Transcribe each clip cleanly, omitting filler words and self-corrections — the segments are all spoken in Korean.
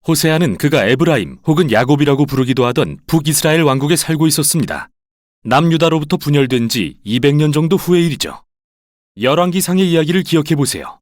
호세아는 그가 에브라임 혹은 야곱이라고 부르기도 하던 북이스라엘 왕국에 살고 있었습니다. 남유다로부터 분열된 지 200년 정도 후의 일이죠. 열왕기상의 이야기를 기억해 보세요.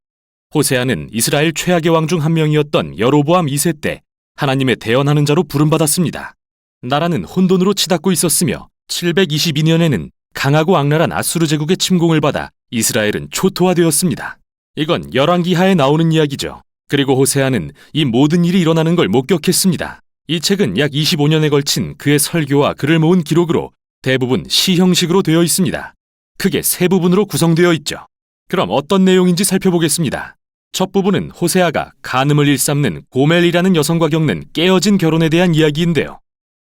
호세아는 이스라엘 최악의 왕 중 한 명이었던 여로보암 2세 때 하나님의 대언하는 자로 부름받았습니다. 나라는 혼돈으로 치닫고 있었으며 722년에는 강하고 악랄한 아수르 제국의 침공을 받아 이스라엘은 초토화되었습니다. 이건 열왕기하에 나오는 이야기죠. 그리고 호세아는 이 모든 일이 일어나는 걸 목격했습니다. 이 책은 약 25년에 걸친 그의 설교와 글을 모은 기록으로 대부분 시 형식으로 되어 있습니다. 크게 세 부분으로 구성되어 있죠. 그럼 어떤 내용인지 살펴보겠습니다. 첫 부분은 호세아가 간음을 일삼는 고멜이라는 여성과 겪는 깨어진 결혼에 대한 이야기인데요.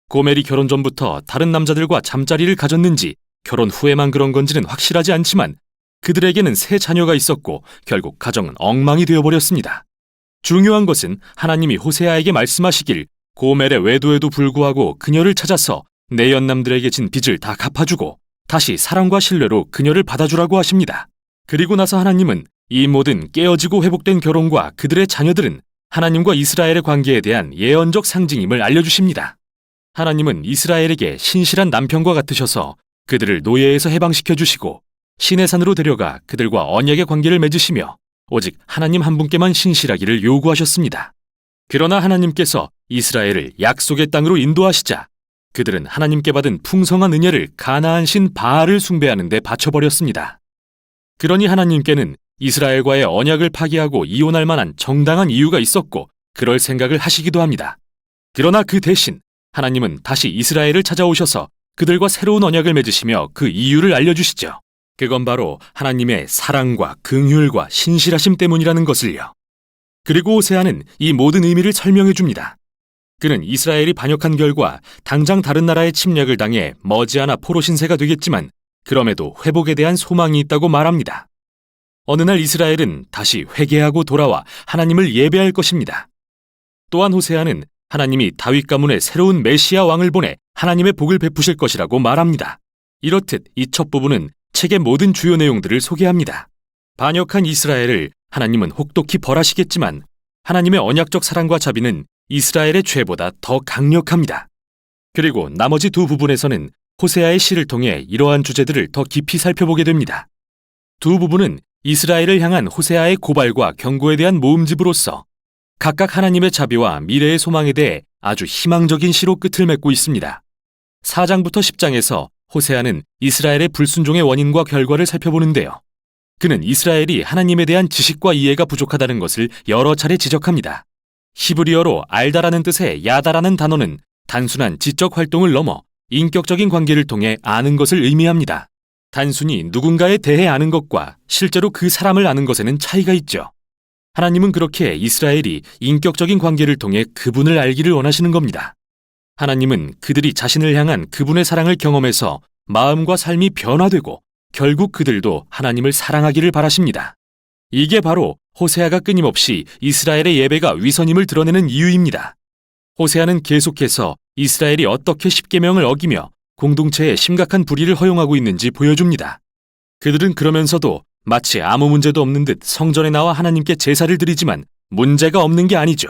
고멜이 결혼 전부터 다른 남자들과 잠자리를 가졌는지 결혼 후에만 그런 건지는 확실하지 않지만 그들에게는 세 자녀가 있었고 결국 가정은 엉망이 되어버렸습니다. 중요한 것은 하나님이 호세아에게 말씀하시길 고멜의 외도에도 불구하고 그녀를 찾아서 내 연남들에게 진 빚을 다 갚아주고 다시 사랑과 신뢰로 그녀를 받아주라고 하십니다. 그리고 나서 하나님은 이 모든 깨어지고 회복된 결혼과 그들의 자녀들은 하나님과 이스라엘의 관계에 대한 예언적 상징임을 알려주십니다. 하나님은 이스라엘에게 신실한 남편과 같으셔서 그들을 노예에서 해방시켜 주시고 신의 산으로 데려가 그들과 언약의 관계를 맺으시며 오직 하나님 한 분께만 신실하기를 요구하셨습니다. 그러나 하나님께서 이스라엘을 약속의 땅으로 인도하시자 그들은 하나님께 받은 풍성한 은혜를 가나안 신 바알을 숭배하는 데 바쳐버렸습니다. 그러니 하나님께는 이스라엘과의 언약을 파기하고 이혼할 만한 정당한 이유가 있었고 그럴 생각을 하시기도 합니다. 그러나 그 대신 하나님은 다시 이스라엘을 찾아오셔서 그들과 새로운 언약을 맺으시며 그 이유를 알려주시죠. 그건 바로 하나님의 사랑과 긍휼과 신실하심 때문이라는 것을요. 그리고 호세아는 이 모든 의미를 설명해 줍니다. 그는 이스라엘이 반역한 결과 당장 다른 나라의 침략을 당해 머지않아 포로 신세가 되겠지만 그럼에도 회복에 대한 소망이 있다고 말합니다. 어느 날 이스라엘은 다시 회개하고 돌아와 하나님을 예배할 것입니다. 또한 호세아는 하나님이 다윗 가문에 새로운 메시아 왕을 보내 하나님의 복을 베푸실 것이라고 말합니다. 이렇듯 이 첫 부분은 책의 모든 주요 내용들을 소개합니다. 반역한 이스라엘을 하나님은 혹독히 벌하시겠지만 하나님의 언약적 사랑과 자비는 이스라엘의 죄보다 더 강력합니다. 그리고 나머지 두 부분에서는 호세아의 시를 통해 이러한 주제들을 더 깊이 살펴보게 됩니다. 두 부분은 이스라엘을 향한 호세아의 고발과 경고에 대한 모음집으로서 각각 하나님의 자비와 미래의 소망에 대해 아주 희망적인 시로 끝을 맺고 있습니다. 4장부터 10장에서 호세아는 이스라엘의 불순종의 원인과 결과를 살펴보는데요. 그는 이스라엘이 하나님에 대한 지식과 이해가 부족하다는 것을 여러 차례 지적합니다. 히브리어로 알다라는 뜻의 야다라는 단어는 단순한 지적 활동을 넘어 인격적인 관계를 통해 아는 것을 의미합니다. 단순히 누군가에 대해 아는 것과 실제로 그 사람을 아는 것에는 차이가 있죠. 하나님은 그렇게 이스라엘이 인격적인 관계를 통해 그분을 알기를 원하시는 겁니다. 하나님은 그들이 자신을 향한 그분의 사랑을 경험해서 마음과 삶이 변화되고 결국 그들도 하나님을 사랑하기를 바라십니다. 이게 바로 호세아가 끊임없이 이스라엘의 예배가 위선임을 드러내는 이유입니다. 호세아는 계속해서 이스라엘이 어떻게 십계명을 어기며 공동체에 심각한 불의를 허용하고 있는지 보여줍니다. 그들은 그러면서도 마치 아무 문제도 없는 듯 성전에 나와 하나님께 제사를 드리지만 문제가 없는 게 아니죠.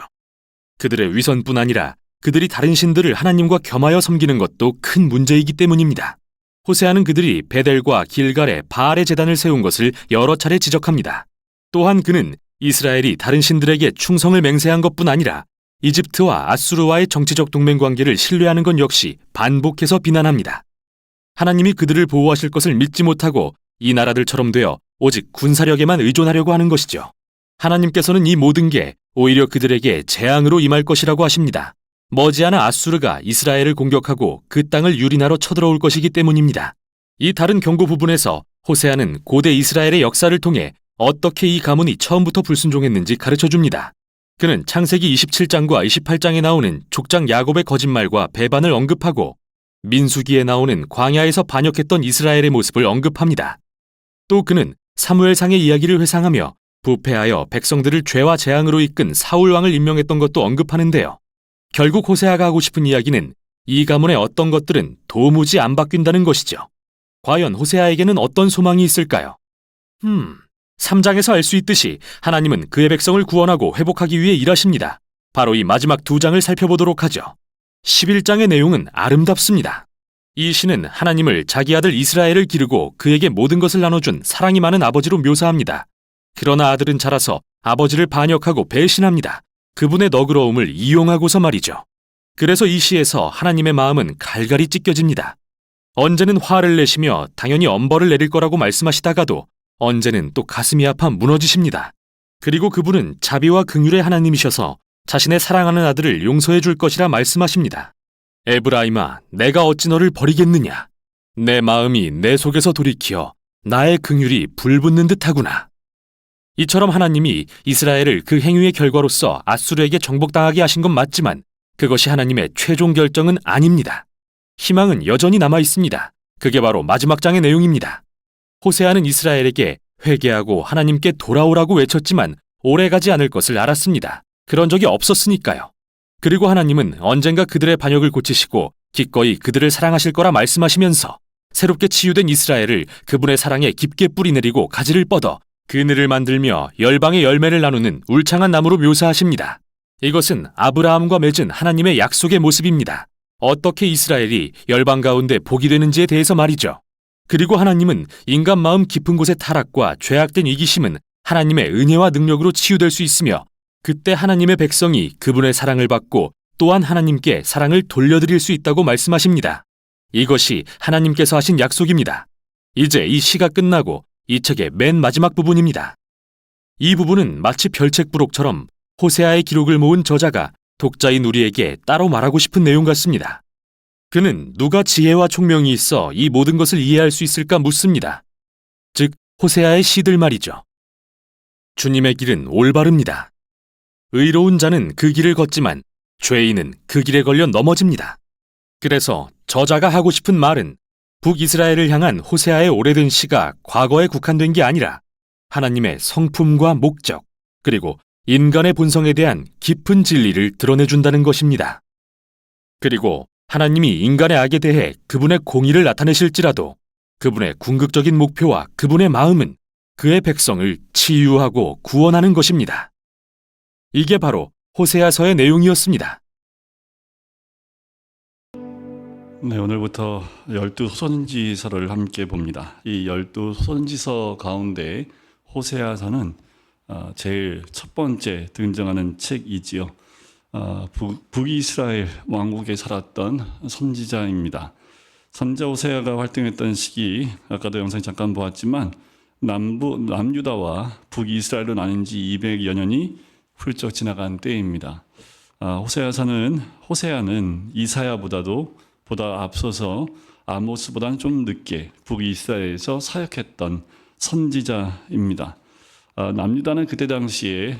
그들의 위선뿐 아니라 그들이 다른 신들을 하나님과 겸하여 섬기는 것도 큰 문제이기 때문입니다. 호세아는 그들이 베델과 길갈에 바알의 제단을 세운 것을 여러 차례 지적합니다. 또한 그는 이스라엘이 다른 신들에게 충성을 맹세한 것뿐 아니라 이집트와 아수르와의 정치적 동맹 관계를 신뢰하는 것 역시 반복해서 비난합니다. 하나님이 그들을 보호하실 것을 믿지 못하고 이 나라들처럼 되어 오직 군사력에만 의존하려고 하는 것이죠. 하나님께서는 이 모든 게 오히려 그들에게 재앙으로 임할 것이라고 하십니다. 머지않아 아수르가 이스라엘을 공격하고 그 땅을 유린하러 쳐들어올 것이기 때문입니다. 이 다른 경고 부분에서 호세아는 고대 이스라엘의 역사를 통해 어떻게 이 가문이 처음부터 불순종했는지 가르쳐줍니다. 그는 창세기 27장과 28장에 나오는 족장 야곱의 거짓말과 배반을 언급하고 민수기에 나오는 광야에서 반역했던 이스라엘의 모습을 언급합니다. 또 그는 사무엘상의 이야기를 회상하며 부패하여 백성들을 죄와 재앙으로 이끈 사울 왕을 임명했던 것도 언급하는데요. 결국 호세아가 하고 싶은 이야기는 이 가문의 어떤 것들은 도무지 안 바뀐다는 것이죠. 과연 호세아에게는 어떤 소망이 있을까요? 3장에서 알 수 있듯이 하나님은 그의 백성을 구원하고 회복하기 위해 일하십니다. 바로 이 마지막 두 장을 살펴보도록 하죠. 11장의 내용은 아름답습니다. 이 시는 하나님을 자기 아들 이스라엘을 기르고 그에게 모든 것을 나눠준 사랑이 많은 아버지로 묘사합니다. 그러나 아들은 자라서 아버지를 반역하고 배신합니다. 그분의 너그러움을 이용하고서 말이죠. 그래서 이 시에서 하나님의 마음은 갈갈이 찢겨집니다. 언제는 화를 내시며 당연히 엄벌을 내릴 거라고 말씀하시다가도 언제는 또 가슴이 아파 무너지십니다. 그리고 그분은 자비와 긍휼의 하나님이셔서 자신의 사랑하는 아들을 용서해 줄 것이라 말씀하십니다. 에브라임아, 내가 어찌 너를 버리겠느냐? 내 마음이 내 속에서 돌이키어 나의 긍휼이 불붙는 듯하구나. 이처럼 하나님이 이스라엘을 그 행위의 결과로서 아수르에게 정복당하게 하신 건 맞지만 그것이 하나님의 최종 결정은 아닙니다. 희망은 여전히 남아 있습니다. 그게 바로 마지막 장의 내용입니다. 호세아는 이스라엘에게 회개하고 하나님께 돌아오라고 외쳤지만 오래가지 않을 것을 알았습니다. 그런 적이 없었으니까요. 그리고 하나님은 언젠가 그들의 반역을 고치시고 기꺼이 그들을 사랑하실 거라 말씀하시면서 새롭게 치유된 이스라엘을 그분의 사랑에 깊게 뿌리내리고 가지를 뻗어 그늘을 만들며 열방의 열매를 나누는 울창한 나무로 묘사하십니다. 이것은 아브라함과 맺은 하나님의 약속의 모습입니다. 어떻게 이스라엘이 열방 가운데 복이 되는지에 대해서 말이죠. 그리고 하나님은 인간 마음 깊은 곳의 타락과 죄악된 이기심은 하나님의 은혜와 능력으로 치유될 수 있으며 그때 하나님의 백성이 그분의 사랑을 받고 또한 하나님께 사랑을 돌려드릴 수 있다고 말씀하십니다. 이것이 하나님께서 하신 약속입니다. 이제 이 시가 끝나고 이 책의 맨 마지막 부분입니다. 이 부분은 마치 별책부록처럼 호세아의 기록을 모은 저자가 독자인 우리에게 따로 말하고 싶은 내용 같습니다. 그는 누가 지혜와 총명이 있어 이 모든 것을 이해할 수 있을까 묻습니다. 즉 호세아의 시들 말이죠. 주님의 길은 올바릅니다. 의로운 자는 그 길을 걷지만 죄인은 그 길에 걸려 넘어집니다. 그래서 저자가 하고 싶은 말은 북이스라엘을 향한 호세아의 오래된 시가 과거에 국한된 게 아니라 하나님의 성품과 목적 그리고 인간의 본성에 대한 깊은 진리를 드러내준다는 것입니다. 그리고 하나님이 인간의 악에 대해 그분의 공의를 나타내실지라도 그분의 궁극적인 목표와 그분의 마음은 그의 백성을 치유하고 구원하는 것입니다. 이게 바로 호세아서의 내용이었습니다. 네, 오늘부터 12소선지서를 함께 봅니다. 이 12소선지서 가운데 호세아서는 제일 첫 번째 등장하는 책이지요. 북이스라엘 왕국에 살았던 선지자입니다. 선지자 호세아가 활동했던 시기, 아까도 영상 잠깐 보았지만 남유다와 북이스라엘로 나뉜 지 200여 년이 훌쩍 지나간 때입니다. 호세아는 보다 앞서서 아모스보다는 좀 늦게 북이스라엘에서 사역했던 선지자입니다. 남유다는 그때 당시에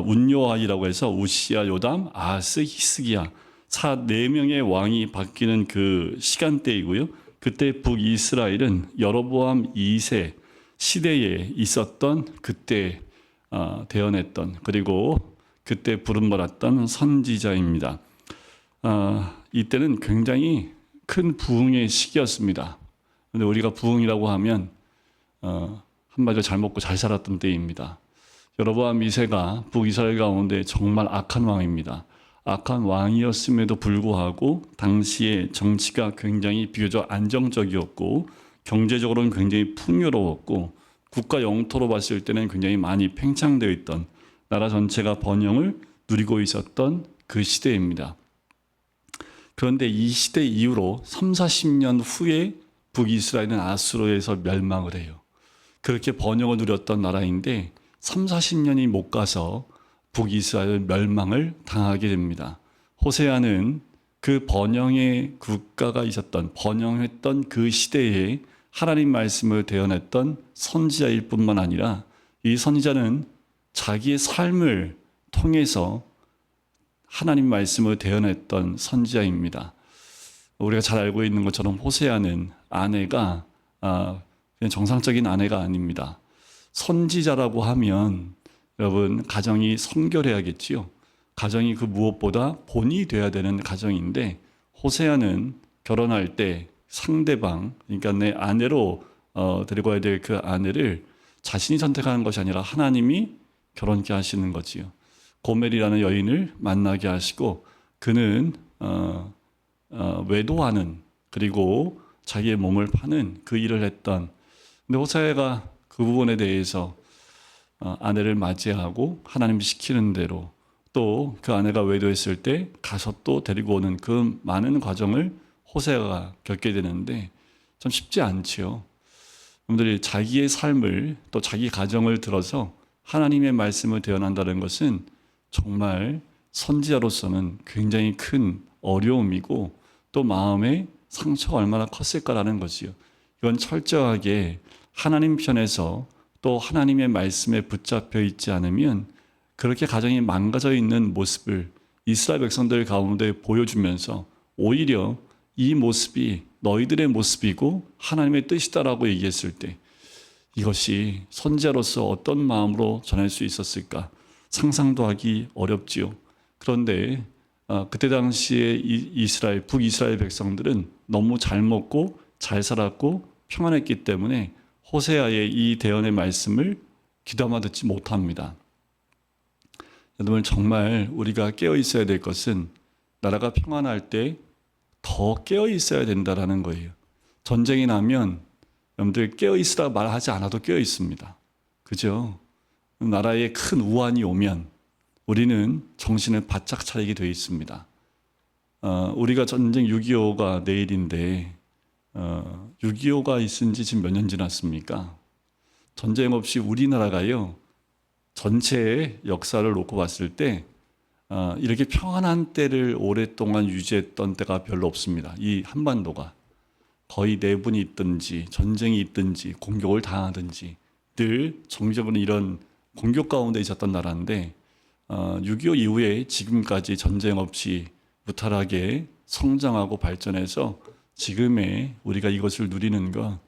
운요아이라고 해서 우시야, 요담, 아하스, 히스기야 4명의 왕이 바뀌는 그 시간대이고요. 그때 북이스라엘은 여로보암 2세 시대에 있었던 그때 대언했던 그리고 그때 부름받았던 선지자입니다. 이때는 굉장히 큰 부흥의 시기였습니다. 근데 우리가 부흥이라고 하면 한마디로 잘 먹고 잘 살았던 때입니다. 여로보암 2세가 북이스라엘 가운데 정말 악한 왕입니다. 악한 왕이었음에도 불구하고 당시의 정치가 굉장히 비교적 안정적이었고 경제적으로는 굉장히 풍요로웠고 국가 영토로 봤을 때는 굉장히 많이 팽창되어 있던 나라 전체가 번영을 누리고 있었던 그 시대입니다. 그런데 이 시대 이후로 30-40년 후에 북이스라엘은 아수르에서 멸망을 해요. 그렇게 번영을 누렸던 나라인데 30-40년이 못 가서 북이스라엘 멸망을 당하게 됩니다. 호세아는 그 번영의 국가가 있었던 번영했던 그 시대에 하나님 말씀을 대언했던 선지자일 뿐만 아니라 이 선지자는 자기의 삶을 통해서 하나님 말씀을 대언했던 선지자입니다. 우리가 잘 알고 있는 것처럼 호세아는 아내가 그냥 정상적인 아내가 아닙니다. 선지자라고 하면 여러분 가정이 성결해야겠지요. 가정이 그 무엇보다 본이 돼야 되는 가정인데 호세아는 결혼할 때 상대방 그러니까 내 아내로 데리고 와야 될 그 아내를 자신이 선택하는 것이 아니라 하나님이 결혼케 하시는 거지요. 고멜이라는 여인을 만나게 하시고 그는 외도하는 그리고 자기의 몸을 파는 그 일을 했던. 근데 호세아가 그 부분에 대해서 아내를 맞이하고 하나님이 시키는 대로 또 그 아내가 외도했을 때 가서 또 데리고 오는 그 많은 과정을 호세아가 겪게 되는데 참 쉽지 않지요. 여러분들이 자기의 삶을 또 자기 가정을 들어서 하나님의 말씀을 대언한다는 것은 정말 선지자로서는 굉장히 큰 어려움이고 또 마음의 상처가 얼마나 컸을까라는 거지요. 이건 철저하게 하나님 편에서 또 하나님의 말씀에 붙잡혀 있지 않으면 그렇게 가정이 망가져 있는 모습을 이스라엘 백성들 가운데 보여주면서 오히려 이 모습이 너희들의 모습이고 하나님의 뜻이다라고 얘기했을 때 이것이 선지자로서 어떤 마음으로 전할 수 있었을까 상상도 하기 어렵지요. 그런데 그때 당시에 이스라엘 북이스라엘 백성들은 너무 잘 먹고 잘 살았고 평안했기 때문에 호세아의 이 대언의 말씀을 귀담아 듣지 못합니다. 여러분 정말 우리가 깨어 있어야 될 것은 나라가 평안할 때 더 깨어 있어야 된다라는 거예요. 전쟁이 나면 여러분들 깨어 있으라 말하지 않아도 깨어 있습니다. 그죠? 나라에 큰 우환이 오면 우리는 정신을 바짝 차리게 되어 있습니다. 우리가 전쟁 6.25가 내일인데 6.25가 있은 지 지금 몇 년 지났습니까? 전쟁 없이 우리나라가요 전체의 역사를 놓고 봤을 때 이렇게 평안한 때를 오랫동안 유지했던 때가 별로 없습니다. 이 한반도가 거의 내분이 있든지 전쟁이 있든지 공격을 당하든지 늘 정기적으로 이런 공격 가운데 있었던 나라인데 6.25 이후에 지금까지 전쟁 없이 무탈하게 성장하고 발전해서 지금의 우리가 이것을 누리는 건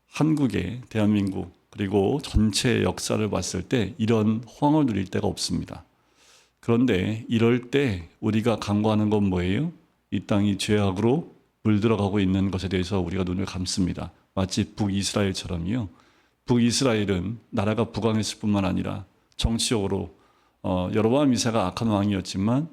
한국의 대한민국 그리고 전체 역사를 봤을 때 이런 호황을 누릴 때가 없습니다. 그런데 이럴 때 우리가 간구하는 건 뭐예요? 이 땅이 죄악으로 물들어가고 있는 것에 대해서 우리가 눈을 감습니다. 마치 북이스라엘처럼요. 북이스라엘은 나라가 부강했을 뿐만 아니라 정치적으로 여로보암 2세가 악한 왕이었지만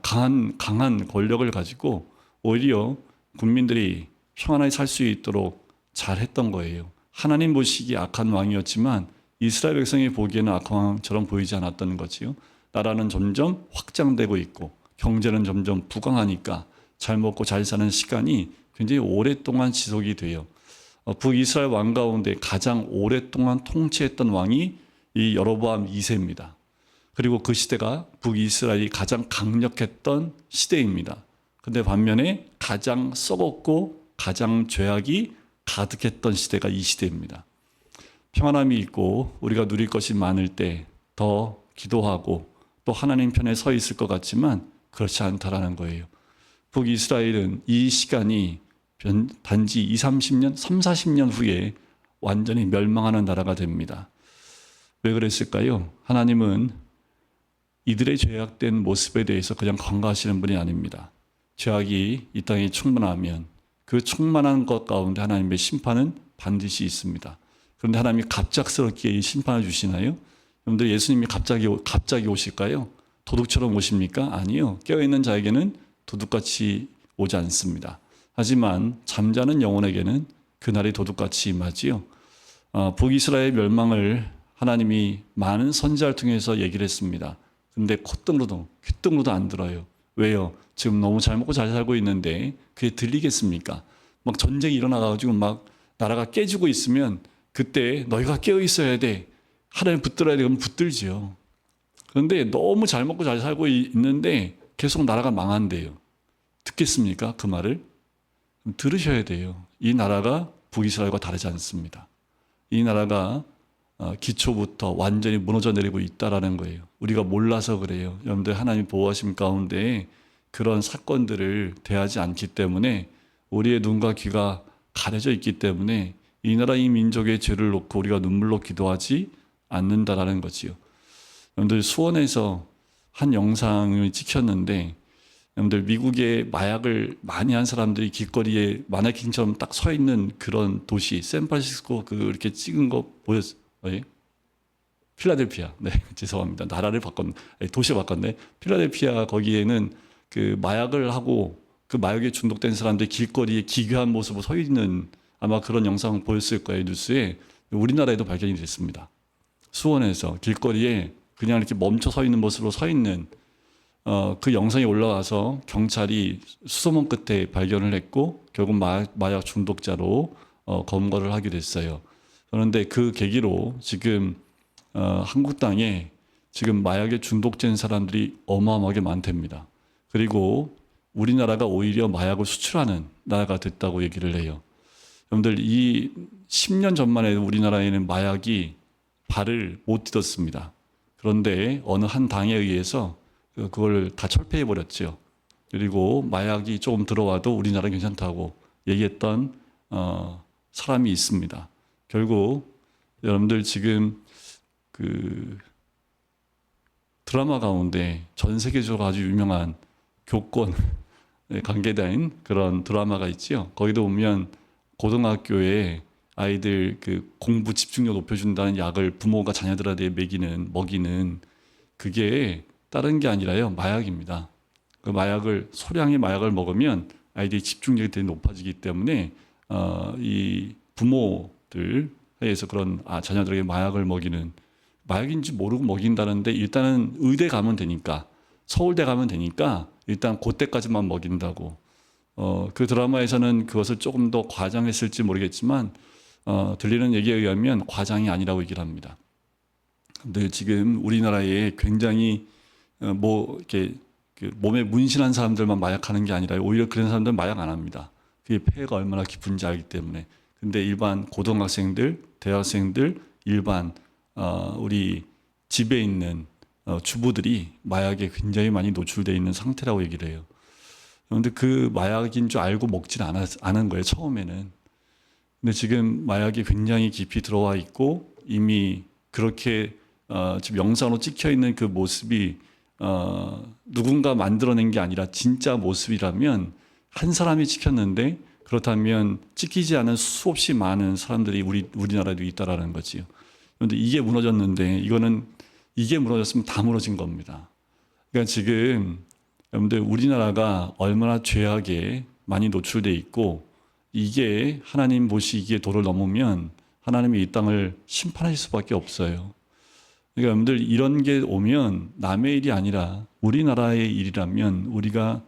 강한 권력을 가지고 오히려 국민들이 평안하게 살 수 있도록 잘했던 거예요. 하나님 보시기에 악한 왕이었지만 이스라엘 백성이 보기에는 악한 왕처럼 보이지 않았던 거지요. 나라는 점점 확장되고 있고 경제는 점점 부강하니까 잘 먹고 잘 사는 시간이 굉장히 오랫동안 지속이 돼요. 북이스라엘 왕 가운데 가장 오랫동안 통치했던 왕이 이 여로보암 2세입니다. 그리고 그 시대가 북이스라엘이 가장 강력했던 시대입니다. 근데 반면에 가장 썩었고 가장 죄악이 가득했던 시대가 이 시대입니다. 평안함이 있고 우리가 누릴 것이 많을 때 더 기도하고 또 하나님 편에 서 있을 것 같지만 그렇지 않다라는 거예요. 북이스라엘은 이 시간이 단지 30년, 40년 후에 완전히 멸망하는 나라가 됩니다. 왜 그랬을까요? 하나님은 이들의 죄악된 모습에 대해서 그냥 간과하시는 분이 아닙니다. 죄악이 이 땅에 충만하면 그 충만한 것 가운데 하나님의 심판은 반드시 있습니다. 그런데 하나님이 갑작스럽게 이 심판을 주시나요? 여러분들 예수님이 갑자기 오실까요? 도둑처럼 오십니까? 아니요. 깨어있는 자에게는 도둑같이 오지 않습니다. 하지만 잠자는 영혼에게는 그날이 도둑같이 임하지요. 북이스라엘 멸망을 하나님이 많은 선지자를 통해서 얘기를 했습니다. 근데 콧등으로도 안 들어요. 왜요? 지금 너무 잘 먹고 잘 살고 있는데 그게 들리겠습니까? 막 전쟁이 일어나가지고 막 나라가 깨지고 있으면 그때 너희가 깨어 있어야 돼. 하나님 붙들어야 돼. 그러면 붙들지요. 그런데 너무 잘 먹고 잘 살고 있는데 계속 나라가 망한대요. 듣겠습니까? 그 말을? 들으셔야 돼요. 이 나라가 북이스라엘과 다르지 않습니다. 이 나라가 기초부터 완전히 무너져 내리고 있다라는 거예요. 우리가 몰라서 그래요. 여러분들 하나님 보호하심 가운데 그런 사건들을 대하지 않기 때문에 우리의 눈과 귀가 가려져 있기 때문에 이 나라 이 민족의 죄를 놓고 우리가 눈물로 기도하지 않는다라는 거지요. 여러분들 수원에서 한 영상을 찍혔는데 여러분들 미국의 마약을 많이 한 사람들이 길거리에 마네킹처럼 딱 서 있는 그런 도시 샌프란시스코 이렇게 찍은 거 보였어요? 필라델피아. 네, 죄송합니다. 나라를 바꿨네. 도시를 바꿨네. 필라델피아 거기에는 그 마약을 하고 그 마약에 중독된 사람들이 길거리에 기괴한 모습으로 서 있는 아마 그런 영상 보였을 거예요, 뉴스에. 우리나라에도 발견이 됐습니다. 수원에서 길거리에 그냥 이렇게 멈춰 서 있는 모습으로 서 있는 그 영상이 올라와서 경찰이 수소문 끝에 발견을 했고 결국 마약 중독자로 검거를 하게 됐어요. 그런데 그 계기로 지금 한국 땅에 지금 마약에 중독된 사람들이 어마어마하게 많답니다. 그리고 우리나라가 오히려 마약을 수출하는 나라가 됐다고 얘기를 해요. 여러분들 이 10년 전만 해도 우리나라에는 마약이 발을 못 디뎠습니다. 그런데 어느 한 당에 의해서 그걸 다 철폐해 버렸죠. 그리고 마약이 조금 들어와도 우리나라 괜찮다고 얘기했던 사람이 있습니다. 결국 여러분들 지금 그 드라마 가운데 전 세계적으로 아주 유명한 교권 관계된 그런 드라마가 있지요. 거기도 보면 고등학교에 아이들 그 공부 집중력 높여준다는 약을 부모가 자녀들한테 먹이는 그게 다른 게 아니라요 마약입니다. 그 마약을 소량의 마약을 먹으면 아이들이 집중력이 되게 높아지기 때문에 이 부모들 사이에서 그런 자녀들에게 마약을 먹이는 마약인지 모르고 먹인다는데 일단은 의대 가면 되니까 서울대 가면 되니까 일단 그때까지만 먹인다고. 그 드라마에서는 그것을 조금 더 과장했을지 모르겠지만 들리는 얘기에 의하면 과장이 아니라고 얘기를 합니다. 근데 지금 우리나라에 굉장히 이렇게 그 몸에 문신한 사람들만 마약하는 게 아니라 오히려 그런 사람들은 마약 안 합니다. 그게 폐해가 얼마나 깊은지 알기 때문에. 근데 일반 고등학생들, 대학생들, 일반 우리 집에 있는 주부들이 마약에 굉장히 많이 노출되어 있는 상태라고 얘기를 해요. 그런데 그 마약인 줄 알고 먹지는 않은 거예요, 처음에는. 근데 지금 마약이 굉장히 깊이 들어와 있고 이미 그렇게 지금 영상으로 찍혀 있는 그 모습이 누군가 만들어낸 게 아니라 진짜 모습이라면 한 사람이 찍혔는데 그렇다면 찍히지 않은 수없이 많은 사람들이 우리나라에도 있다라는 거지요. 그런데 이게 무너졌는데 이게 무너졌으면 다 무너진 겁니다. 그러니까 지금 여러분들 우리나라가 얼마나 죄악에 많이 노출돼 있고 이게 하나님 보시기에 도를 넘으면 하나님이 이 땅을 심판하실 수밖에 없어요. 그러니까 여러분들 이런 게 오면 남의 일이 아니라 우리나라의 일이라면 우리가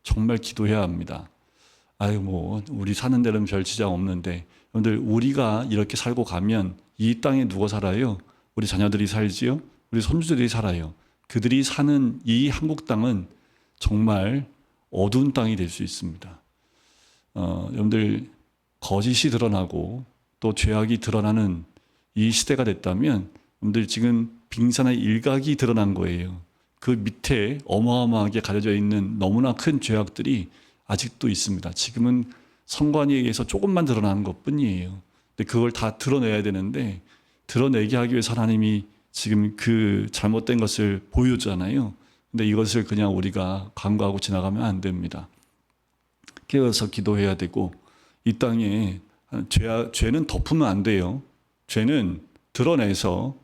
정말 기도해야 합니다. 우리 사는 데는 별 지장 없는데 여러분들 우리가 이렇게 살고 가면 이 땅에 누가 살아요? 우리 자녀들이 살지요? 우리 손주들이 살아요. 그들이 사는 이 한국 땅은 정말 어두운 땅이 될 수 있습니다. 여러분들 거짓이 드러나고 또 죄악이 드러나는 이 시대가 됐다면 여러분들 지금 빙산의 일각이 드러난 거예요. 그 밑에 어마어마하게 가려져 있는 너무나 큰 죄악들이 아직도 있습니다. 지금은 성관위에 의해서 조금만 드러나는 것뿐이에요. 근데 그걸 다 드러내야 되는데 드러내게 하기 위해서 하나님이 지금 그 잘못된 것을 보여주잖아요. 근데 이것을 그냥 우리가 간과하고 지나가면 안 됩니다. 깨어서 기도해야 되고 이 땅에 죄는 덮으면 안 돼요. 죄는 드러내서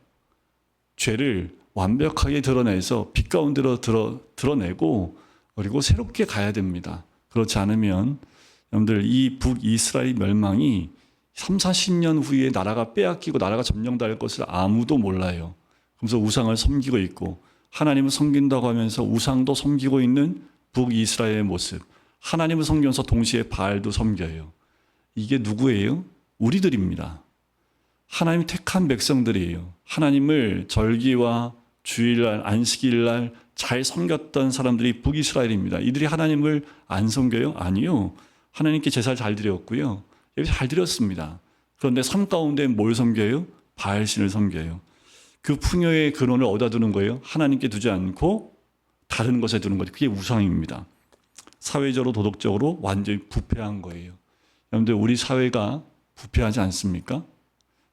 죄를 완벽하게 드러내서 빛 가운데로 드러내고 그리고 새롭게 가야 됩니다. 그렇지 않으면 여러분들 이 북이스라엘 멸망이 3, 40년 후에 나라가 빼앗기고 나라가 점령될 것을 아무도 몰라요. 그래서 우상을 섬기고 있고 하나님을 섬긴다고 하면서 우상도 섬기고 있는 북이스라엘의 모습. 하나님을 섬기면서 동시에 바알도 섬겨요. 이게 누구예요? 우리들입니다. 하나님 택한 백성들이에요. 하나님을 절기와 주일날, 안식일날 잘 섬겼던 사람들이 북이스라엘입니다. 이들이 하나님을 안 섬겨요? 아니요. 하나님께 제사를 잘 드렸고요. 잘 드렸습니다. 그런데 삶 가운데 뭘 섬겨요? 바알신을 섬겨요. 그 풍요의 근원을 어디다 두는 거예요? 하나님께 두지 않고 다른 것에 두는 거죠. 그게 우상입니다. 사회적으로 도덕적으로 완전히 부패한 거예요. 여러분들 우리 사회가 부패하지 않습니까?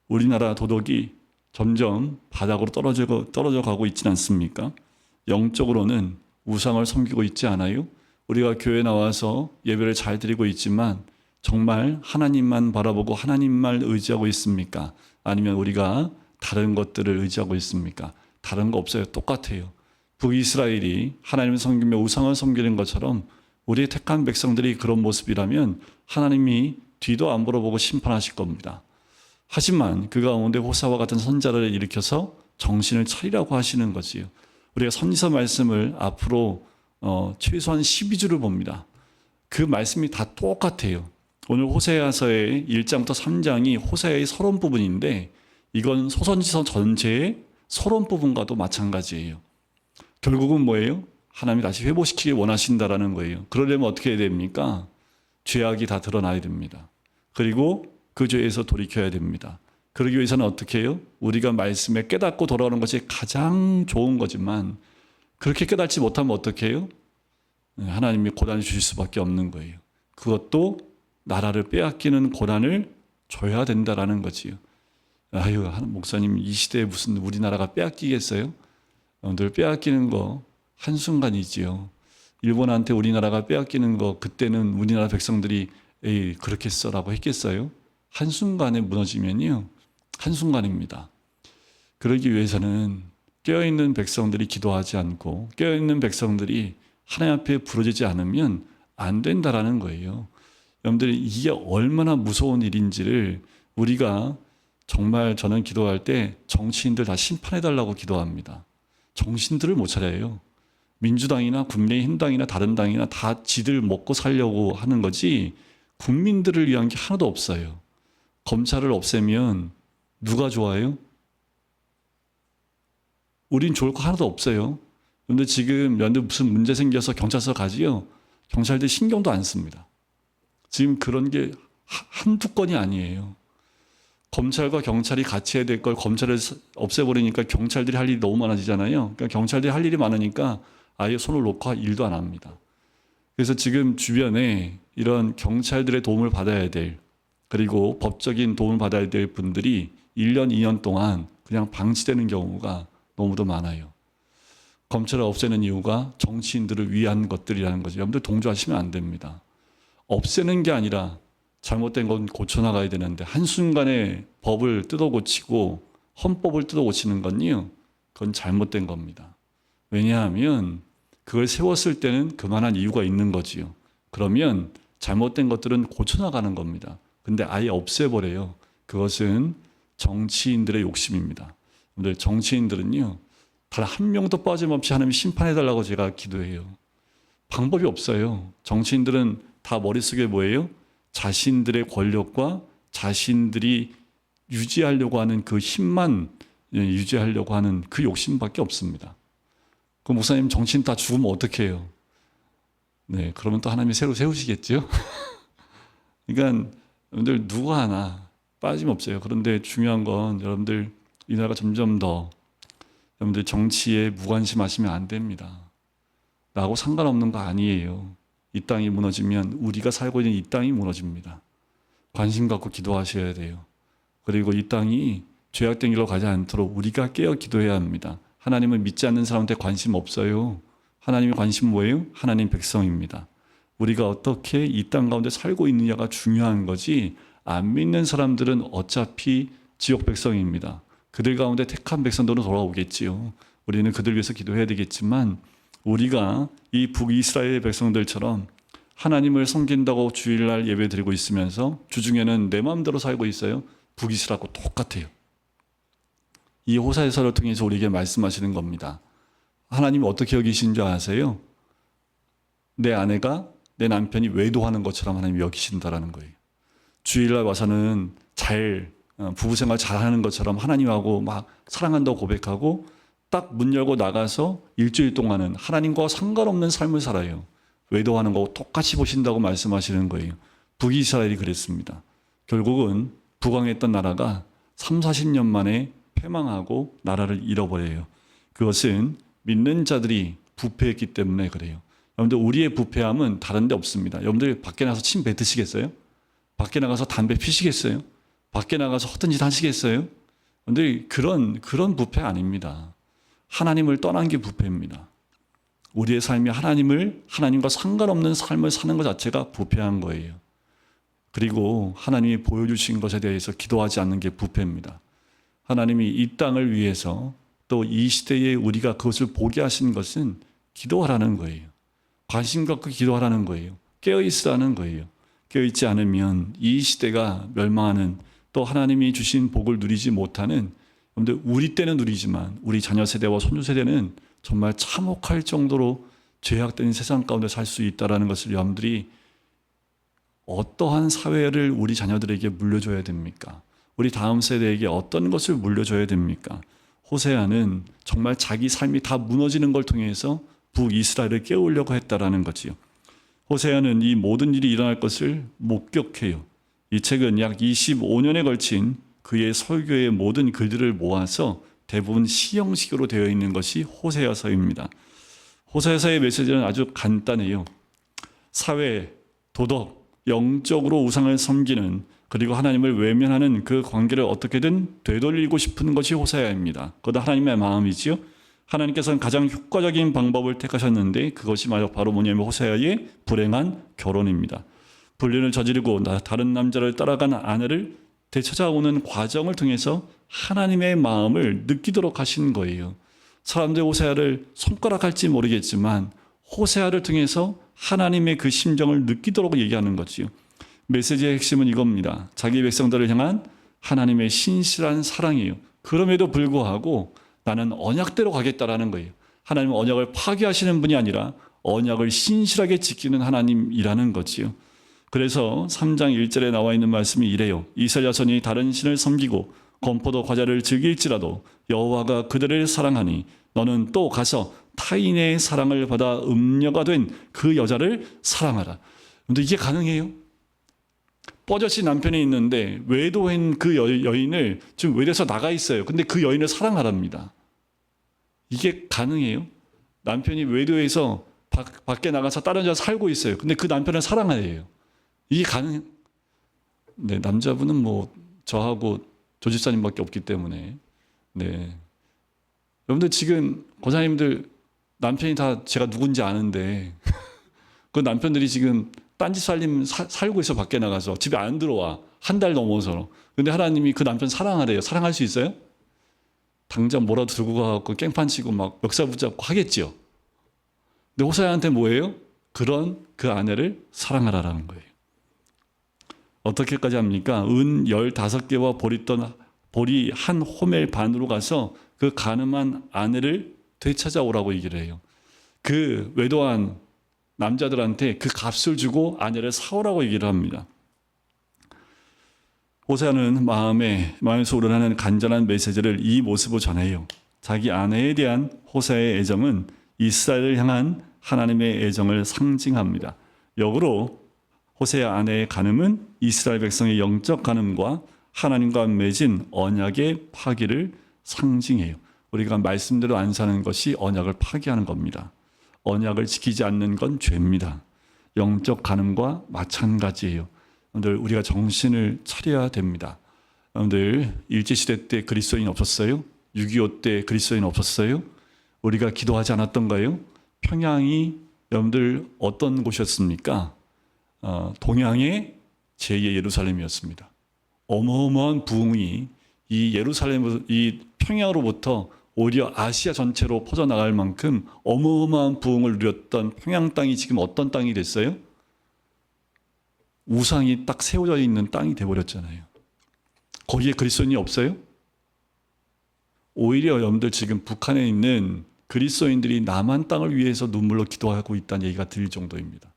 우리나라 도덕이 점점 바닥으로 떨어져 가고 있지는 않습니까? 영적으로는 우상을 섬기고 있지 않아요? 우리가 교회 나와서 예배를 잘 드리고 있지만 정말 하나님만 바라보고 하나님만 의지하고 있습니까? 아니면 우리가 다른 것들을 의지하고 있습니까? 다른 거 없어요. 똑같아요. 북이스라엘이 하나님을 섬기며 우상을 섬기는 것처럼 우리의 택한 백성들이 그런 모습이라면 하나님이 뒤도 안 보고 심판하실 겁니다. 하지만 그 가운데 호사와 같은 선자를 일으켜서 정신을 차리라고 하시는 거지요. 우리가 선지서 말씀을 앞으로 최소한 12주를 봅니다. 그 말씀이 다 똑같아요. 오늘 호세아서의 1장부터 3장이 호세아의 서론 부분인데 이건 소선지서 전체의 서론 부분과도 마찬가지예요. 결국은 뭐예요? 하나님이 다시 회복시키길 원하신다라는 거예요. 그러려면 어떻게 해야 됩니까? 죄악이 다 드러나야 됩니다. 그리고 그 죄에서 돌이켜야 됩니다. 그러기 위해서는 어떻게 해요? 우리가 말씀에 깨닫고 돌아오는 것이 가장 좋은 거지만 그렇게 깨닫지 못하면 어떻게 해요? 하나님이 고난을 주실 수밖에 없는 거예요. 그것도 나라를 빼앗기는 고난을 줘야 된다라는 거지요. 아유, 목사님 이 시대에 무슨 우리나라가 빼앗기겠어요? 늘 빼앗기는 거 한순간이지요. 일본한테 우리나라가 빼앗기는 거 그때는 우리나라 백성들이 에이 그렇겠어라고 했겠어요? 한순간에 무너지면요. 한순간입니다. 그러기 위해서는 깨어있는 백성들이 기도하지 않고 깨어있는 백성들이 하나님 앞에 부르짖지 않으면 안 된다라는 거예요. 여러분들이 이게 얼마나 무서운 일인지를 우리가 정말 저는 기도할 때 정치인들 다 심판해달라고 기도합니다. 정신들을 못 차려요. 민주당이나 국민의힘당이나 다른 당이나 다 지들 먹고 살려고 하는 거지 국민들을 위한 게 하나도 없어요. 검찰을 없애면 누가 좋아요? 우린 좋을 거 하나도 없어요. 그런데 지금 연대 무슨 문제 생겨서 경찰서 가지요. 경찰들 신경도 안 씁니다. 지금 그런 게 한두 건이 아니에요. 검찰과 경찰이 같이 해야 될 걸 검찰을 없애버리니까 경찰들이 할 일이 너무 많아지잖아요. 그러니까 경찰들이 할 일이 많으니까 아예 손을 놓고 일도 안 합니다. 그래서 지금 주변에 이런 경찰들의 도움을 받아야 될 그리고 법적인 도움을 받아야 될 분들이 1년, 2년 동안 그냥 방치되는 경우가 너무도 많아요. 검찰을 없애는 이유가 정치인들을 위한 것들이라는 거죠. 여러분들 동조하시면 안 됩니다. 없애는 게 아니라 잘못된 건 고쳐나가야 되는데 한순간에 법을 뜯어고치고 헌법을 뜯어고치는 건요. 그건 잘못된 겁니다. 왜냐하면 그걸 세웠을 때는 그만한 이유가 있는 거지요. 그러면 잘못된 것들은 고쳐나가는 겁니다. 근데 아예 없애버려요. 그것은 정치인들의 욕심입니다. 근데 정치인들은요. 단 한 명도 빠짐없이 하나님이 심판해달라고 제가 기도해요. 방법이 없어요. 정치인들은 다 머릿속에 뭐예요? 자신들의 권력과 자신들이 유지하려고 하는 그 힘만 유지하려고 하는 그 욕심밖에 없습니다. 그 목사님 정치인 다 죽으면 어떻게 해요? 네, 그러면 또 하나님이 새로 세우시겠죠? 그러니까 여러분들 누구 하나 빠짐없어요. 그런데 중요한 건 여러분들 이 나라가 점점 더 여러분들 정치에 무관심하시면 안 됩니다. 나하고 상관없는 거 아니에요. 이 땅이 무너지면 우리가 살고 있는 이 땅이 무너집니다. 관심 갖고 기도하셔야 돼요. 그리고 이 땅이 죄악된 길로 가지 않도록 우리가 깨어 기도해야 합니다. 하나님을 믿지 않는 사람한테 관심 없어요. 하나님의 관심 뭐예요? 하나님 백성입니다. 우리가 어떻게 이 땅 가운데 살고 있느냐가 중요한 거지 안 믿는 사람들은 어차피 지옥 백성입니다. 그들 가운데 택한 백성들은 돌아오겠지요. 우리는 그들 위해서 기도해야 되겠지만 우리가 이 북이스라엘 백성들처럼 하나님을 섬긴다고 주일날 예배 드리고 있으면서 주중에는 내 마음대로 살고 있어요. 북이스라엘하고 똑같아요. 이 호사에서를 통해서 우리에게 말씀하시는 겁니다. 하나님이 어떻게 여기시는 줄 아세요? 내 아내가 내 남편이 외도하는 것처럼 하나님이 여기신다라는 거예요. 주일날 와서는 부부생활 잘하는 것처럼 하나님하고 막 사랑한다고 고백하고 딱 문 열고 나가서 일주일 동안은 하나님과 상관없는 삶을 살아요. 외도하는 거하고 똑같이 보신다고 말씀하시는 거예요. 북이스라엘이 그랬습니다. 결국은 부강했던 나라가 30-40년 만에 패망하고 나라를 잃어버려요. 그것은 믿는 자들이 부패했기 때문에 그래요. 여러분들 우리의 부패함은 다른 데 없습니다. 여러분들 밖에 나가서 침 뱉으시겠어요? 밖에 나가서 담배 피시겠어요? 밖에 나가서 허튼 짓 하시겠어요? 그런데 그런 부패 아닙니다. 하나님을 떠난 게 부패입니다. 우리의 삶이 하나님과 상관없는 삶을 사는 것 자체가 부패한 거예요. 그리고 하나님이 보여주신 것에 대해서 기도하지 않는 게 부패입니다. 하나님이 이 땅을 위해서 또 이 시대에 우리가 그것을 보게 하신 것은 기도하라는 거예요. 관심 갖고 기도하라는 거예요. 깨어있으라는 거예요. 깨어있지 않으면 이 시대가 멸망하는, 또 하나님이 주신 복을 누리지 못하는, 여러분들 우리 때는 누리지만 우리 자녀 세대와 손주 세대는 정말 참혹할 정도로 죄악된 세상 가운데 살 수 있다는 것을 여러분들이 어떠한 사회를 우리 자녀들에게 물려줘야 됩니까? 우리 다음 세대에게 어떤 것을 물려줘야 됩니까? 호세아는 정말 자기 삶이 다 무너지는 걸 통해서 북이스라엘을 깨우려고 했다라는 거지요. 호세아는 이 모든 일이 일어날 것을 목격해요. 이 책은 약 25년에 걸친 그의 설교의 모든 글들을 모아서 대부분 시 형식으로 되어 있는 것이 호세아서입니다. 호세아서의 메시지는 아주 간단해요. 사회, 도덕, 영적으로 우상을 섬기는, 그리고 하나님을 외면하는 그 관계를 어떻게든 되돌리고 싶은 것이 호세아입니다. 그것도 하나님의 마음이지요. 하나님께서는 가장 효과적인 방법을 택하셨는데 그것이 바로 뭐냐면 호세아의 불행한 결혼입니다. 불륜을 저지르고 다른 남자를 따라간 아내를 되찾아오는 과정을 통해서 하나님의 마음을 느끼도록 하신 거예요. 사람들이 호세아를 손가락할지 모르겠지만 호세아를 통해서 하나님의 그 심정을 느끼도록 얘기하는 거지요. 메시지의 핵심은 이겁니다. 자기 백성들을 향한 하나님의 신실한 사랑이에요. 그럼에도 불구하고 나는 언약대로 가겠다라는 거예요. 하나님은 언약을 파괴하시는 분이 아니라 언약을 신실하게 지키는 하나님이라는 거지요. 그래서 3장 1절에 나와 있는 말씀이 이래요. 이스라엘 자손이 다른 신을 섬기고 건포도 과자를 즐길지라도 여호와가 그들을 사랑하니 너는 또 가서 타인의 사랑을 받아 음녀가 된 그 여자를 사랑하라. 근데 이게 가능해요? 뻐젓이 남편이 있는데 외도한 그 여인을 지금 외도에서 나가 있어요. 근데 그 여인을 사랑하랍니다. 이게 가능해요? 남편이 외도에서 밖에 나가서 다른 여자 살고 있어요. 근데 그 남편을 사랑해요. 이게 가능? 네, 남자분은 뭐 저하고 조집사님밖에 없기 때문에. 네. 여러분들 지금 고사님들 남편이 다 제가 누군지 아는데 그 남편들이 지금 딴집 살고 있어. 밖에 나가서 집에 안 들어와. 한 달 넘어서. 근데 하나님이 그 남편 사랑하래요. 사랑할 수 있어요? 당장 뭐라도 들고 가고 깽판 치고 막 멱살 붙잡고 하겠죠. 근데 호세아한테 뭐예요? 그런 그 아내를 사랑하라라는 거예요. 어떻게까지 합니까? 은 15개와 보리 한 호멜 반으로 가서 그 가늠한 아내를 되찾아오라고 얘기를 해요. 그 외도한 남자들한테 그 값을 주고 아내를 사오라고 얘기를 합니다. 호세아는 마음에서 우러나는 간절한 메시지를 이 모습으로 전해요. 자기 아내에 대한 호세아의 애정은 이스라엘을 향한 하나님의 애정을 상징합니다. 역으로 호세아 아내의 간음은 이스라엘 백성의 영적 간음과 하나님과 맺은 언약의 파기를 상징해요. 우리가 말씀대로 안 사는 것이 언약을 파기하는 겁니다. 언약을 지키지 않는 건 죄입니다. 영적 간음과 마찬가지예요. 여러분들 우리가 정신을 차려야 됩니다. 여러분들 일제시대 때 그리스도인 없었어요? 6.25 때 그리스도인 없었어요? 우리가 기도하지 않았던가요? 평양이 여러분들 어떤 곳이었습니까? 동양의 제2의 예루살렘이었습니다. 어마어마한 부흥이 이 예루살렘, 이 평양으로부터 오히려 아시아 전체로 퍼져나갈 만큼 어마어마한 부흥을 누렸던 평양 땅이 지금 어떤 땅이 됐어요? 우상이 딱 세워져 있는 땅이 돼버렸잖아요. 거기에 그리스도인이 없어요? 오히려 여러분들 지금 북한에 있는 그리스도인들이 남한 땅을 위해서 눈물로 기도하고 있다는 얘기가 들릴 정도입니다.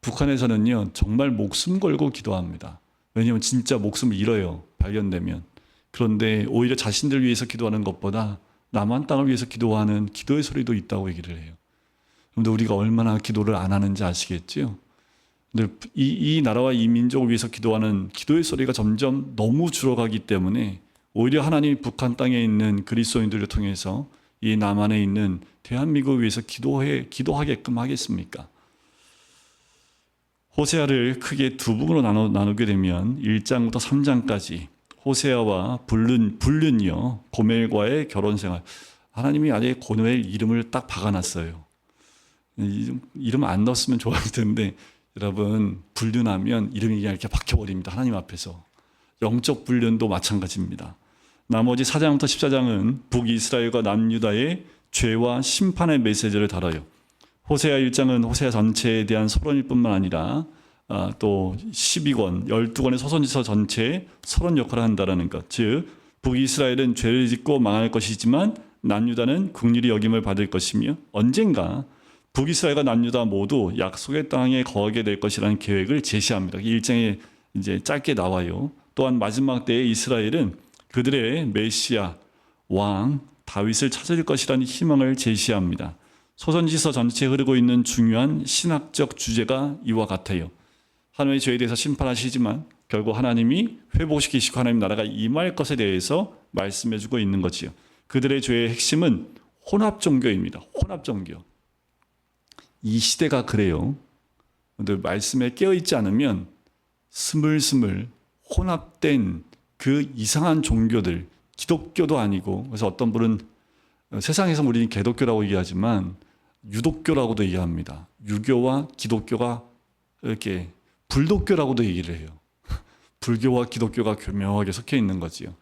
북한에서는요 정말 목숨 걸고 기도합니다. 왜냐하면 진짜 목숨을 잃어요. 발견되면. 그런데 오히려 자신들 위해서 기도하는 것보다 남한 땅을 위해서 기도하는 기도의 소리도 있다고 얘기를 해요. 그런데 우리가 얼마나 기도를 안 하는지 아시겠죠? 근데 이 나라와 이 민족을 위해서 기도하는 기도의 소리가 점점 너무 줄어가기 때문에 오히려 하나님이 북한 땅에 있는 그리스도인들을 통해서 이 남한에 있는 대한민국을 위해서 기도하게끔 하겠습니까? 호세아를 크게 두 부분으로 나누게 되면 1장부터 3장까지 호세아와 불륜이요 고멜과의 결혼생활. 하나님이 아예 고멜 이름을 딱 박아놨어요. 이름 안 넣었으면 좋았을 텐데 여러분 불륜하면 이름이 그냥 이렇게 박혀버립니다. 하나님 앞에서. 영적 불륜도 마찬가지입니다. 나머지 4장부터 14장은 북이스라엘과 남유다의 죄와 심판의 메시지를 다뤄요. 호세아 1장은 호세아 전체에 대한 서론일 뿐만 아니라 또 12권, 12권의 소선지서 전체에 서론 역할을 한다는 것. 즉 북이스라엘은 죄를 짓고 망할 것이지만 남유다는 긍휼히 여김을 받을 것이며 언젠가 북이스라엘과 남유다 모두 약속의 땅에 거하게 될 것이라는 계획을 제시합니다. 1장에 이제 짧게 나와요. 또한 마지막 때에 이스라엘은 그들의 메시아 왕 다윗을 찾을 것이라는 희망을 제시합니다. 소선지서 전체에 흐르고 있는 중요한 신학적 주제가 이와 같아요. 하나님의 죄에 대해서 심판하시지만 결국 하나님이 회복시키시고 하나님 나라가 임할 것에 대해서 말씀해주고 있는 거지요. 그들의 죄의 핵심은 혼합 종교입니다. 혼합 종교. 이 시대가 그래요. 근데 말씀에 깨어있지 않으면 스물스물 혼합된 그 이상한 종교들, 기독교도 아니고, 그래서 어떤 분은 세상에서 우리는 개독교라고 얘기하지만 유독교라고도 얘기합니다. 유교와 기독교가 이렇게 불독교라고도 얘기를 해요. 불교와 기독교가 교묘하게 섞여 있는 거지요.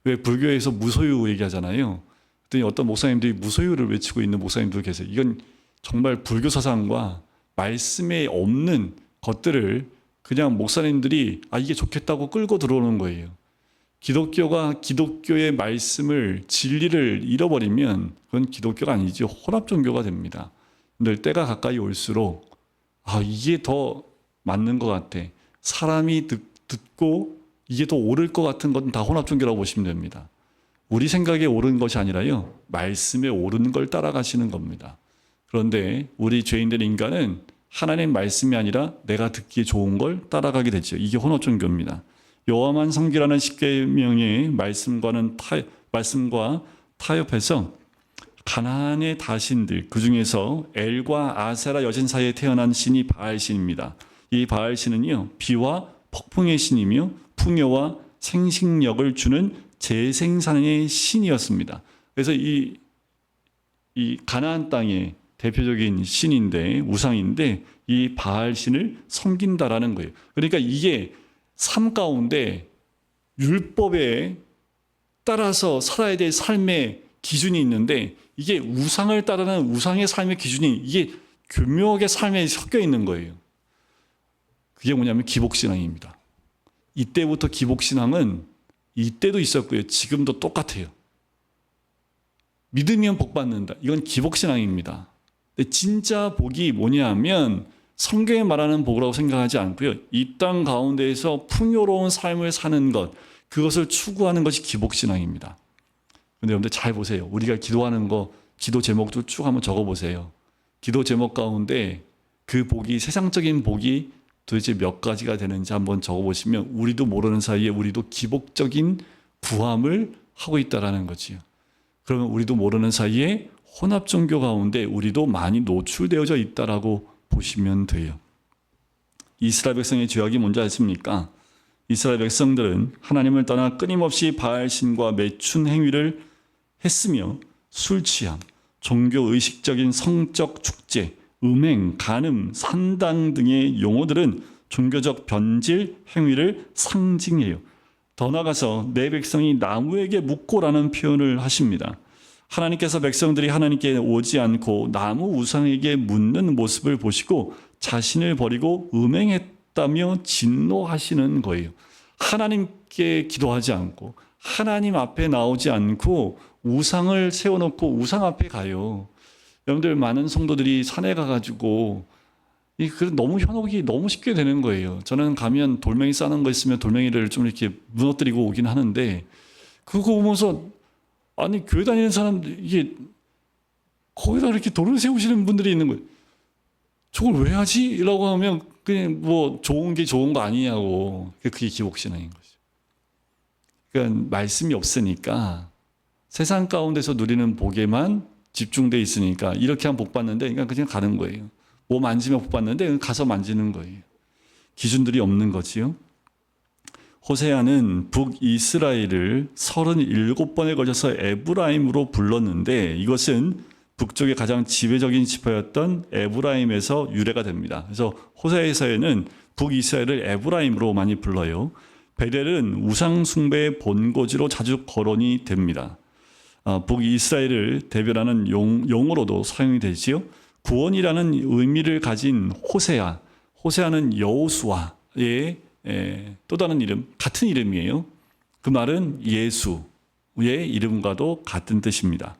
왜 불교에서 무소유 얘기하잖아요. 그랬더니 어떤 목사님들이 무소유를 외치고 있는 목사님도 계세요. 이건 정말 불교 사상과 말씀에 없는 것들을 그냥 목사님들이 이게 좋겠다고 끌고 들어오는 거예요. 기독교가 기독교의 말씀을 진리를 잃어버리면 그건 기독교가 아니죠. 혼합 종교가 됩니다. 근데 때가 가까이 올수록 이게 더 맞는 것 같아. 사람이 듣고 이게 더 옳을 것 같은 건 다 혼합 종교라고 보시면 됩니다. 우리 생각에 옳은 것이 아니라요. 말씀에 옳은 걸 따라가시는 겁니다. 그런데 우리 죄인된 인간은 하나님 말씀이 아니라 내가 듣기에 좋은 걸 따라가게 되죠. 이게 혼합 종교입니다. 여호와만 섬기라는 십계명의 말씀과 타협해서 가나안의 다신들, 그 중에서 엘과 아세라 여신 사이에 태어난 신이 바알신입니다. 이 바알신은요, 비와 폭풍의 신이며 풍요와 생식력을 주는 재생산의 신이었습니다. 그래서 이 가나안 땅의 대표적인 신인데, 우상인데, 이 바알신을 섬긴다라는 거예요. 그러니까 이게 삶 가운데 율법에 따라서 살아야 될 삶의 기준이 있는데, 이게 우상을 따르는 우상의 삶의 기준이 이게 교묘하게 삶에 섞여 있는 거예요. 그게 뭐냐면 기복신앙입니다. 이때부터 기복신앙은 이때도 있었고요. 지금도 똑같아요. 믿으면 복 받는다. 이건 기복신앙입니다. 근데 진짜 복이 뭐냐 하면 성경에 말하는 복이라고 생각하지 않고요. 이 땅 가운데에서 풍요로운 삶을 사는 것, 그것을 추구하는 것이 기복신앙입니다. 근데 여러분들 잘 보세요. 우리가 기도하는 거, 기도 제목도 쭉 한번 적어보세요. 기도 제목 가운데 그 복이, 세상적인 복이 도대체 몇 가지가 되는지 한번 적어보시면 우리도 모르는 사이에 우리도 기복적인 구함을 하고 있다는 거지요. 그러면 우리도 모르는 사이에 혼합 종교 가운데 우리도 많이 노출되어져 있다라고 보시면 돼요. 이스라엘 백성의 죄악이 뭔지 아십니까? 이스라엘 백성들은 하나님을 떠나 끊임없이 바알신과 매춘 행위를 했으며 술 취함, 종교의식적인 성적 축제, 음행, 간음, 산당 등의 용어들은 종교적 변질 행위를 상징해요. 더 나아가서 내 백성이 나무에게 묻고라는 표현을 하십니다. 하나님께서 백성들이 하나님께 오지 않고 나무 우상에게 묻는 모습을 보시고 자신을 버리고 음행했다며 진노하시는 거예요. 하나님께 기도하지 않고 하나님 앞에 나오지 않고 우상을 세워놓고 우상 앞에 가요. 여러분들 많은 성도들이 산에 가가지고 너무 현혹이 너무 쉽게 되는 거예요. 저는 가면 돌멩이 싸는 거 있으면 돌멩이를 좀 이렇게 무너뜨리고 오긴 하는데 그거 보면서 교회 다니는 사람들 이게 거기다 이렇게 돌을 세우시는 분들이 있는 거예요. 저걸 왜 하지? 라고 하면 그냥 좋은 게 좋은 거 아니냐고. 그게 기복신앙인 거죠. 그러니까 말씀이 없으니까 세상 가운데서 누리는 복에만 집중돼 있으니까 이렇게 하면 복 받는데 그냥 가는 거예요. 뭐 만지면 복 받는데 가서 만지는 거예요. 기준들이 없는 거지요. 호세아는 북이스라엘을 37번에 걸쳐서 에브라임으로 불렀는데 이것은 북쪽의 가장 지배적인 지파였던 에브라임에서 유래가 됩니다. 그래서 호세아서에는 북이스라엘을 에브라임으로 많이 불러요. 베델은 우상 숭배의 본고지로 자주 거론이 됩니다. 북이스라엘을 대변하는 용어로도 사용이 되지요. 구원이라는 의미를 가진 호세아는 여호수아의 또 다른 이름, 같은 이름이에요. 그 말은 예수의 이름과도 같은 뜻입니다.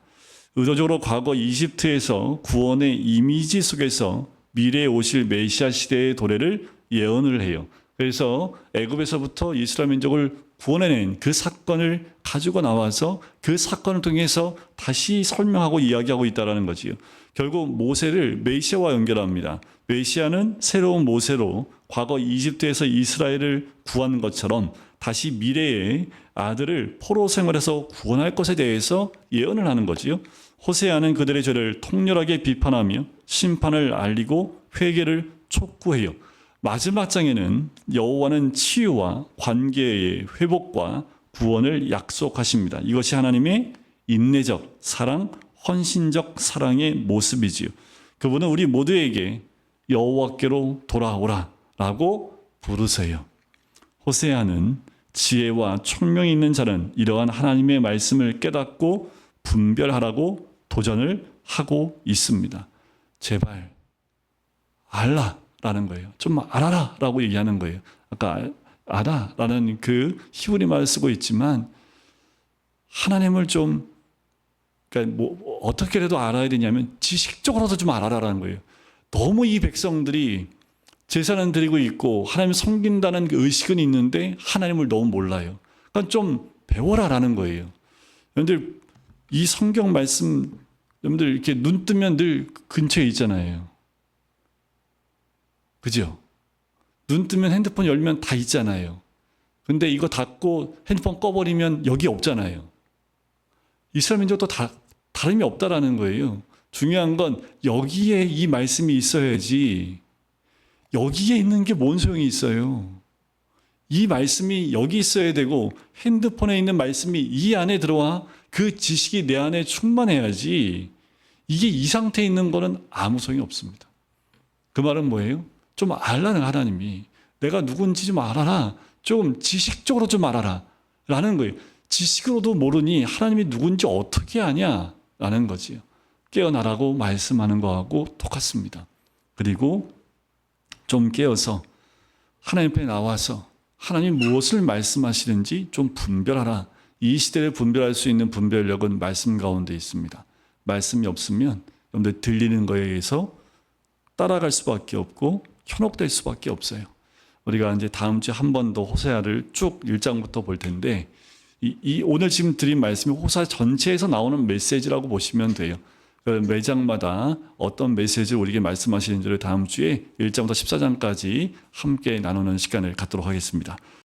의도적으로 과거 이집트에서 구원의 이미지 속에서 미래에 오실 메시아 시대의 도래를 예언을 해요. 그래서 애굽에서부터 이스라엘 민족을 구원해낸 그 사건을 가지고 나와서 그 사건을 통해서 다시 설명하고 이야기하고 있다는 거지요. 결국 모세를 메시아와 연결합니다. 메시아는 새로운 모세로 과거 이집트에서 이스라엘을 구한 것처럼 다시 미래의 아들을 포로 생활에서 구원할 것에 대해서 예언을 하는 거지요. 호세아는 그들의 죄를 통렬하게 비판하며 심판을 알리고 회개를 촉구해요. 마지막 장에는 여호와는 치유와 관계의 회복과 구원을 약속하십니다. 이것이 하나님의 인내적 사랑, 헌신적 사랑의 모습이지요. 그분은 우리 모두에게 여호와께로 돌아오라라고 부르세요. 호세아는 지혜와 총명이 있는 자는 이러한 하나님의 말씀을 깨닫고 분별하라고 도전을 하고 있습니다. 제발 알라라는 거예요. 좀 알아라라고 얘기하는 거예요. 아까 알아라는 그 히브리 말을 쓰고 있지만 하나님을 좀 그러니까 어떻게라도 알아야 되냐면 지식적으로도 좀 알아라라는 거예요. 너무 이 백성들이 제사는 드리고 있고 하나님을 섬긴다는 그 의식은 있는데 하나님을 너무 몰라요. 그러니까 좀 배워라라는 거예요. 여러분들 이 성경 말씀 여러분들 이렇게 눈 뜨면 늘 근처에 있잖아요. 그죠? 눈 뜨면 핸드폰 열면 다 있잖아요. 근데 이거 닫고 핸드폰 꺼버리면 여기 없잖아요. 이스라엘 민족도 다름이 없다라는 거예요. 중요한 건 여기에 이 말씀이 있어야지. 여기에 있는 게 뭔 소용이 있어요. 이 말씀이 여기 있어야 되고 핸드폰에 있는 말씀이 이 안에 들어와 그 지식이 내 안에 충만해야지. 이게 이 상태에 있는 거는 아무 소용이 없습니다. 그 말은 뭐예요? 좀 알라는 하나님이 내가 누군지 좀 알아라. 좀 지식적으로 좀 알아라. 라는 거예요. 지식으로도 모르니 하나님이 누군지 어떻게 아냐? 라는 거지요. 깨어나라고 말씀하는 거하고 똑같습니다. 그리고 좀 깨어서 하나님 앞에 나와서 하나님 무엇을 말씀하시는지 좀 분별하라. 이 시대를 분별할 수 있는 분별력은 말씀 가운데 있습니다. 말씀이 없으면 여러분들 들리는 거에 의해서 따라갈 수밖에 없고 현혹될 수밖에 없어요. 우리가 이제 다음 주에 한 번 더 호세아를 쭉 1장부터 볼 텐데 이 오늘 지금 드린 말씀이 호세아 전체에서 나오는 메시지라고 보시면 돼요. 매 장마다 어떤 메시지를 우리에게 말씀하시는지를 다음 주에 1장부터 14장까지 함께 나누는 시간을 갖도록 하겠습니다.